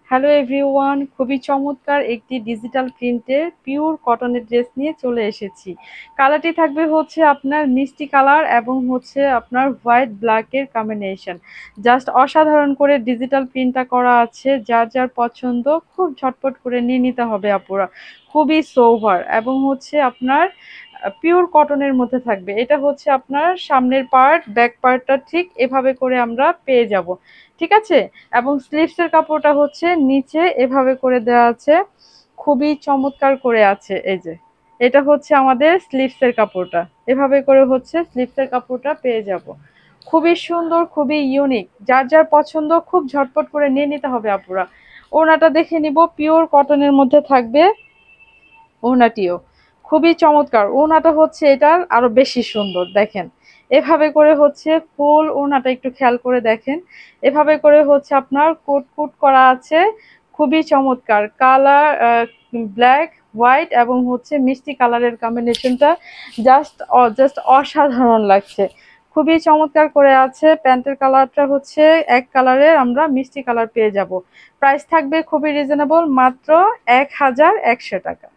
Hello everyone, খুবই চমৎকার একটি ডিজিটাল প্রিন্টের পিওর কটনের ড্রেস নিয়ে চলে এসেছি। কালারটি থাকবে হচ্ছে আপনার মিষ্টি কালার এবং হচ্ছে আপনার হোয়াইট ব্ল্যাকের কম্বিনেশন। জাস্ট অসাধারণ করে ডিজিটাল প্রিন্টটা করা আছে। যার যার পছন্দ খুব ঝটপট করে নিয়ে নিতে হবে আপুরা। খুবই সোভার এবং হচ্ছে আপনার পিওর কটনের মধ্যে থাকবে। এটা হচ্ছে আপনার সামনের পার্ট, ব্যাক পার্টটা ঠিক এভাবে করে আমরা পেয়ে যাব। ঠিক আছে? এবং স্লিভসের কাপড়টা হচ্ছে নিচে এভাবে করে দেওয়া আছে, খুবই চমৎকার করে আছে। এই যে এটা হচ্ছে আমাদের স্লিভসের কাপড়টা, এভাবে করে হচ্ছে স্লিভসের কাপড়টা পেয়ে যাব। খুবই সুন্দর, খুবই ইউনিক। যার যার পছন্দ খুব ঝটপট করে নিয়ে নিতে হবে আপুরা। ওড়নাটা দেখে নিব, পিওর কটনের মধ্যে থাকবে ওড়নাটিও। খুবই চমৎকার। ওড়নাটা হচ্ছে এটার আরো বেশি সুন্দর, দেখেন। এভাবে করে হচ্ছে ফুল ওড়নাটা একটু খেয়াল করে দেখেন। এভাবে করে হচ্ছে আপনার কুট কুট করা আছে। খুবই চমৎকার কালার, ব্ল্যাক, হোয়াইট এবং হচ্ছে মিষ্টি কালারের কম্বিনেশনটা জাস্ট জাস্ট অসাধারণ লাগছে। খুবই চমৎকার করে আছে। প্যান্টের কালারটা হচ্ছে এক কালারের, আমরা মিষ্টি কালার পেয়ে যাব। প্রাইস থাকবে খুবই রিজনেবল, মাত্র 1100 টাকা।